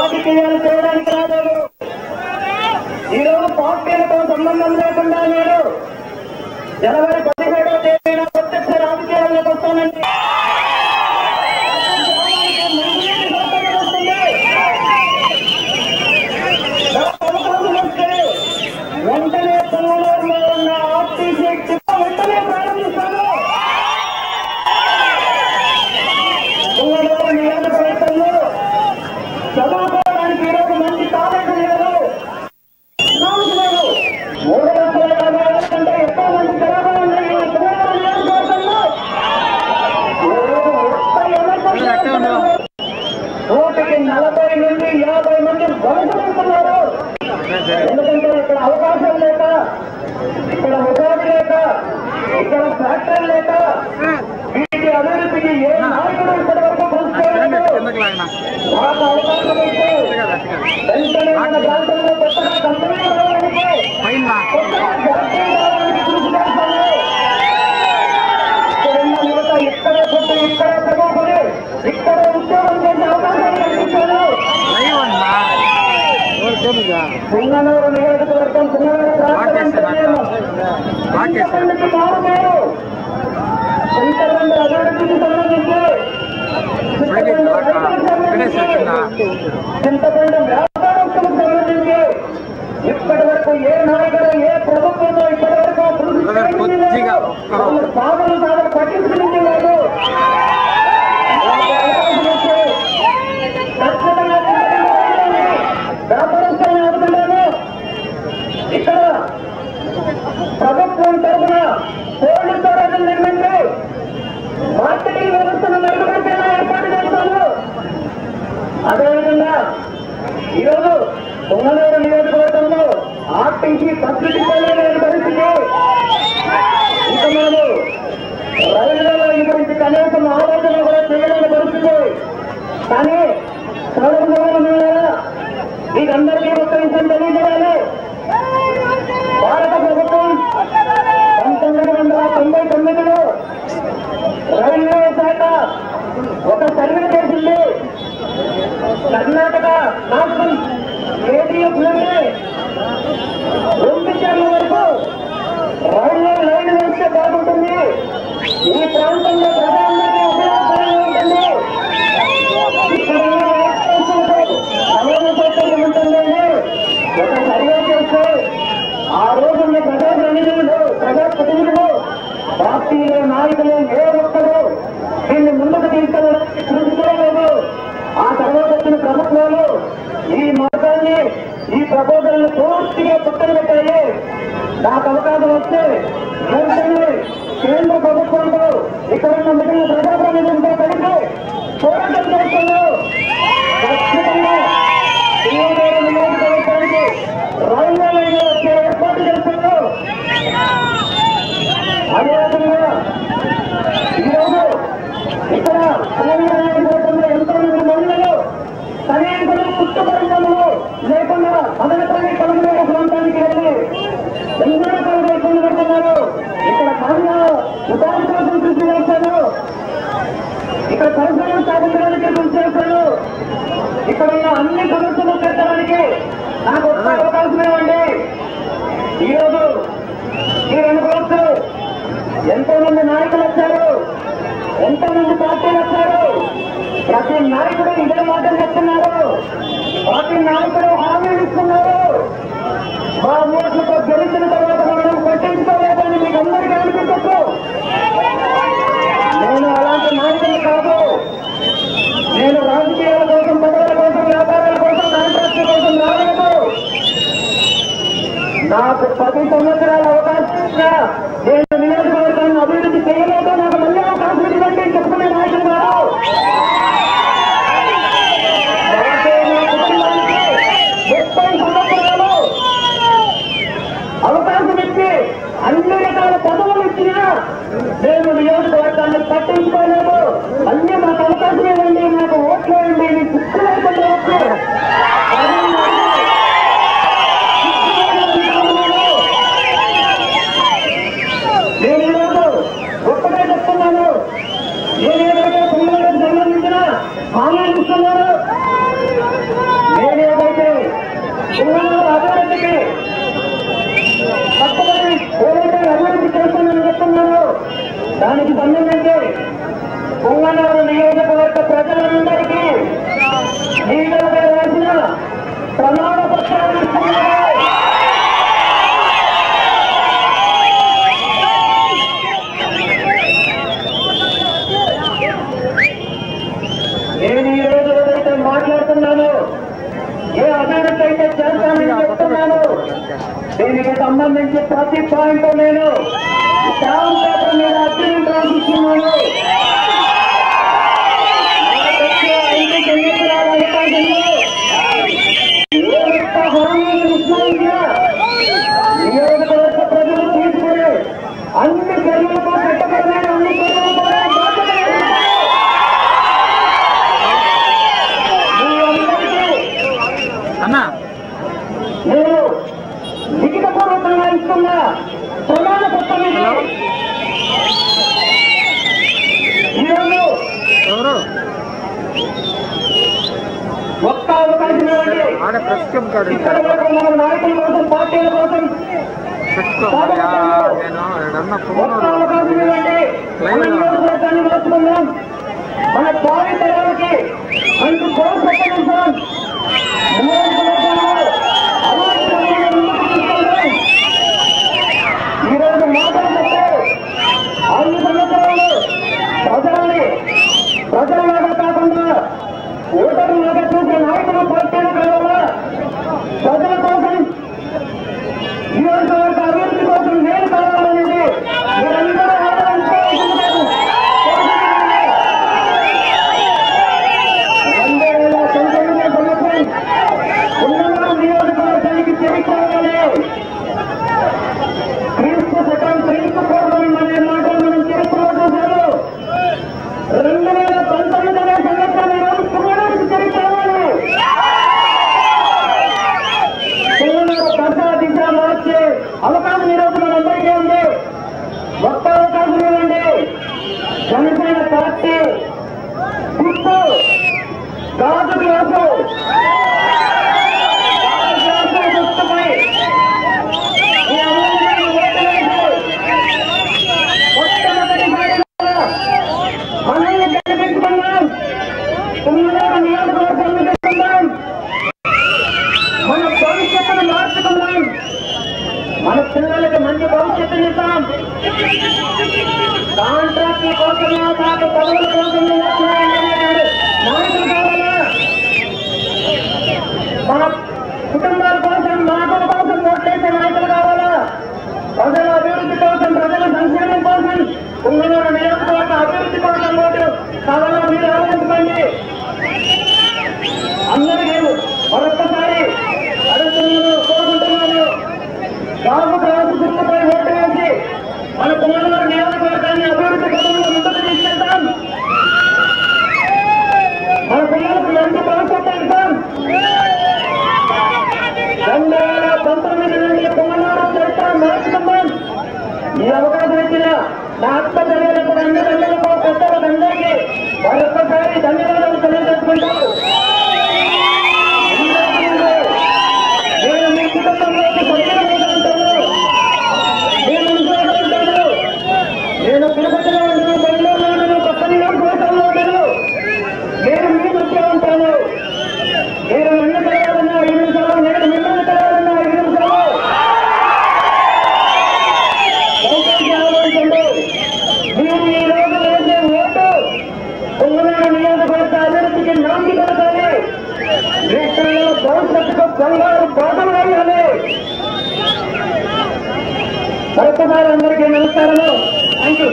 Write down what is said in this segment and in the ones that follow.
రాజకీయాలు చేయడానికి రాలేదు. ఈరోజు పార్టీలతో సంబంధం లేకుండా నేను జనవరి 17వ తేదీన ప్రత్యక్ష రాజకీయాల్లోకి వస్తానండి. వెంటనే పొంగనూరులో ఉన్న ఆర్టీసీ వెంటనే ప్రారంభిస్తాను. పొంగనూరు నియోజకవర్గంలో చదువుకోవడానికి ఈరోజు మంచి కాలేజీ లేదు, నాలుగు లేదు. 3,50,000 కంటే ఎక్కువ మంది జనాభా ఉన్నాయి ఈ పొంగనూరు నియోజకవర్గంలో. 140 నుండి 50 మంది వలసలుతున్నారు. ఎందుకంటే ఇక్కడ అవకాశం లేక, ఇక్కడ ఉపాధి లేక, ఇక్కడ ఫ్యాక్టరీ లేక, వీటి అభివృద్ధికి ఏ నాయకుడు ఇప్పటి వరకు కృషి మాకు అవకాశం ఇస్తే వెంటనే మన ప్రాంతంలో కొత్తగా కంపెనీలు రావడానికి, కొత్తగా ఫ్యాక్టరీ రావడానికి కృషి చేస్తాము. ఇక్కడున్న యువత ఇక్కడే పుట్టి, ఇక్కడే చదువుకుని, ఇక్కడే ఉద్యోగం చేసే అవకాశాలు కల్పించారు. పొంగనూరు నియోజకవర్గం పొంగనూరు చింతపల్లికి మారుమేరు. చింతపల్లి అభివృద్ధికి సంబంధించి, చింతపల్లి వ్యాపారస్తులకు సంబంధించి ఇప్పటి వరకు ఏ నాయకుడు ఏ ప్రభుత్వంలో ఇప్పటి వరకు సాగులు పట్టించుకునే లేదు. ఖచ్చితంగా వ్యాపారస్తులను ఆదుకున్నాను. ఇక్కడ ప్రభుత్వం తరఫున కోల్డ్ స్టోరేజ్ నిర్మించి మార్కెటింగ్ వ్యవస్థను మెరుగుపరిచేలా ఏర్పాటు చేస్తాను. అదేవిధంగా ఈరోజు పొంగనూరు నియోజకవర్గంలో ఆర్టీసీ పరిస్థితి లేని పరిస్థితి. ఇంకా మేము రైళ్లలో ఈ గురించి కనీసం ఆలోచన కూడా చేయలేని పరిస్థితి. కానీ మీకందరికీ ఒక విషయం తెలియజేయాలి. భారత ప్రభుత్వం 1999లో రైల్వే శాఖ ఒక సర్వే చేసింది. కర్ణాటక రాష్ట్రం కేటీఎఫ్ నుండి 2 చర్ల వరకు రైల్వే లైన్ వేస్తే బాగుంటుంది, ఈ ప్రాంతంలో ప్రజలందరికీ ఉపయోగకరంగా ఉంటుంది, ఇక్కడ ఉంటుందని ఒక సర్వే చేస్తే ఆ రోజున్న ప్రజాప్రతినిధులు పార్టీలో నాయకులు ఏ ఒక్కరు దీన్ని ముందుకు తీసుకెళ్ళడానికి కృషి చేయలేదు. ఆ తర్వాత వచ్చిన ప్రభుత్వాలు ఈ మార్గాన్ని, ఈ ప్రపోజల్ని పూర్తిగా పక్కన పెట్టాయి. నాకు అవకాశం వస్తే వెంటనే కేంద్ర ప్రభుత్వంతో ఇక్కడ ఉన్న మిగిలిన ప్రజాప్రతినిధులతో కలిసి పోరాటం చేస్తున్నారు. ఖచ్చితంగా నియోజకవర్గానికి రైల్వే లైన్ వచ్చే ఏర్పాటు చేస్తున్నారు. అదేవిధంగా ఈరోజు ఇక్కడ నియోజకవర్గంలో ఎంతో మంది మహిళలు సరైన పుట్టుపరిశ్రమలు లేకుండా అదనపల్లి కలమనేరు ప్రాంతానికి వెళ్ళి ఎన్నో రకాలుగా ఇబ్బంది పడుతున్నారు. ఇక్కడ మహిళా ఉపాధి కోసం కృషి చేశారు, ఇక్కడ పరిశ్రమలు స్థాపించడానికి కృషి చేశారు. ఇక్కడ ఉన్న అన్ని సమస్యలు పెట్టడానికి నాకు ఒక్క అవకాశం ఇవ్వండి. ఈరోజు మీరు అనుకోవచ్చు, ఎంతో మంది నాయకులు వచ్చారు, ఎంతో మంది పార్టీలు వచ్చారు, ప్రతి నాయకుడు ఇదే మాటలు చెప్తున్నారు, ప్రతి నాయకుడు హామీలు ఇస్తున్నారు. మా ఓట్లతో గెలిచిన తర్వాత మనం పట్టించుకోలేదని మీకు అందరికీ అనిపించచ్చు. నేను అలాంటి నాయకులు కాదు. నేను రాజకీయాల కోసం, పదవుల కోసం, వ్యాపారాల కోసం, కాంట్రాక్ట్ కోసం రాలేదు. నాకు 10 సంవత్సరాల అవకాశం ఇచ్చినా నేను నియోజకవర్గాన్ని అభివృద్ధి చేయలేదు, నాకు మళ్ళీ అవకాశం ఇవ్వండి చెప్పుకునే నాయకులు కాదు. కుటుంబానికి 30 సంవత్సరాలు అవకాశం ఇచ్చి అన్ని రకాల పదవులు ఇచ్చినా నేను నియోజకవర్గాన్ని పట్టించుకోలేదు. అన్ని మాకు అవకాశం ఇవ్వండి, నాకు ఓట్లు వేయండి, మీ గుర్తు లేకుండా ఓట్లు. నేను ఈరోజు గొప్పగా చెప్తున్నాను. నేనేదైతే పొంగనూరుకు సంబంధించిన అభివృద్ధికి కష్టపడి ఏదైతే అభివృద్ధి చేస్తానని చెప్తున్నారో దానికి సంబంధించి పొంగనూరు నియోజకవర్గ ప్రజలందరికీ నీళ్ళపై రాసిన ప్రమాణ పత్రాలు ఇస్తున్నారు. నేను ఈ రోజు ఏదైతే మాట్లాడుతున్నాను, ఏ అభివృద్ధి అయితే చేస్తానని చెప్తున్నాను, దీనికి సంబంధించి ప్రతి పాయింట్ నేను స్టాంప్ పేపర్ మీద అగ్రిమెంట్ రాసిస్తున్నాను. నియోజకవర్గ ప్రజలు తీసుకునే అన్ని చర్యలకు చట్టపరమైన అన్ని చర్యలు కూడా నేను లిఖితపూర్వకంగా ఇస్తున్నా ప్రమాణ పత్రం ఈరోజు ఒక్క అవకాశం ఇవ్వండి. ఇక్కడ మన నాయకుల కోసం, పార్టీల కోసం ఒక్క అవకాశం ఇవ్వండి. మన నియోజకవర్గాన్ని మార్చుకుందాం. మన భావితరాలకి మంచి కోరుకుంటున్నాం. ఈరోజు మాట్లాడితే 5 సంవత్సరాలు ప్రజలలాగా కాకుండా ఓటర్లాగా చూసే నాయకులు పార్టీలు కావాలా? ప్రజల కోసం, నియోజకవర్గ అభివృద్ధి కోసం నేను కావాలనేది మీరందరూ ఆలోచించుకోవాల్సింది. 2019 సంవత్సరం పొంగనూరు నియోజకవర్గానికి చేరుకోవాలి. క్రీస్తు శకం క్రీస్తు పూర్వం అనే మాటలు మనం చరిత్రలో చూశారు. 2019 అనే సంవత్సరం ఈరోజు పొంగనూరుకి చేరుకోవాలి. పొంగనూరు దశ దిశ మార్చే అవకాశం ఈరోజు మనందరికీ ఉంది. ఒక్క అవకాశం ఇవ్వండి. జనసేన పార్టీ గుర్తు గాజు గ్లాసు గుర్తుపై ఈ అమలు మొట్టమొదటిసారిగా మనల్ని గెలిపించుకున్నాం. పొంగనూరు నియోజకవర్గాన్ని తెచ్చుకున్నాం. మన భవిష్యత్తును మార్చుకున్నాం. మన పిల్లలకి మంచి భవిష్యత్తుని ఇస్తాం. కాంట్రాక్టుల కోసం కాదు, పదవుల కోసం నాయకులు కావాలా? మన కుటుంబాల కోసం, నాయకుల కోసం ఓట్లేసే నాయకులు కావాలా? ప్రజల అభివృద్ధి కోసం, ప్రజల సంక్షేమం కోసం, పొంగనూరు నియోజకవర్గ అభివృద్ధి కోసం ఓటు కావాలా? మీరు ఆలోచించండి. అందరికీ మరొక్కసారి అడుగుతున్నాను, కోరుకుంటున్నాను. గాజు గ్లాసు గుర్తుపై ఓటు వేసి మన పొంగనూరు నియోజకవర్గాన్ని అభివృద్ధి పథంలో ముందుకు తీసుకెళ్తాం. మన పిల్లలకు మంచి భవిష్యత్తు ఇస్తాం. 2019 నుండి పొంగనూరు చరిత్ర మార్చుకుందాం. ఈ అవకాశం ఇచ్చిన నా అక్క చెల్లెలకు, అన్నదమ్ములకు, పెద్దలందరికీ మరొక్కసారి ధన్యవాదాలు తెలియజేసుకుంటాను. నేను మీ కుటుంబంలోకి సభ్యులుంటాను. నేను ఇంట్లో ఉంటాను. నేను తిరుపతిలో ఉంటాను, బెంగళూరులో ఉంటాను, కొత్త నియోజకవర్గంలో ఉంటాను. నేను మీ మధ్య ఉంటాను. మీరు నన్ను కలవాలన్నా 5 నిమిషాలు, నేను మిమ్మల్ని కలవాలన్నా 5 నిమిషాలు. ఆలోచించండి. మీరు ఈ రోజు వేసే ఓటు పొంగనూరు నియోజకవర్గ అభివృద్ధికి నాంది పడతాయి. మీ పిల్లల భవిష్యత్తుకు బంగారు బాటలు వేయాలి. మరొకసారి అందరికీ నమస్కారాలు. Thank you.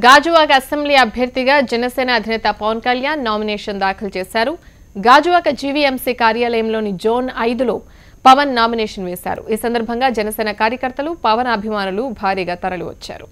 గాజువాక అసెంబ్లీ అభ్యర్థిగా జనసేన అధినేత పవన్ కళ్యాణ్ నామినేషన్ దాఖలు చేశారు. గాజువాక జీవీఎంసీ కార్యాలయంలోని జోన్ 5లో పవన్ నామినేషన్ వేశారు. ఈ సందర్భంగా జనసేన కార్యకర్తలు, పవన్ అభిమానులు భారీగా తరలివచ్చారు.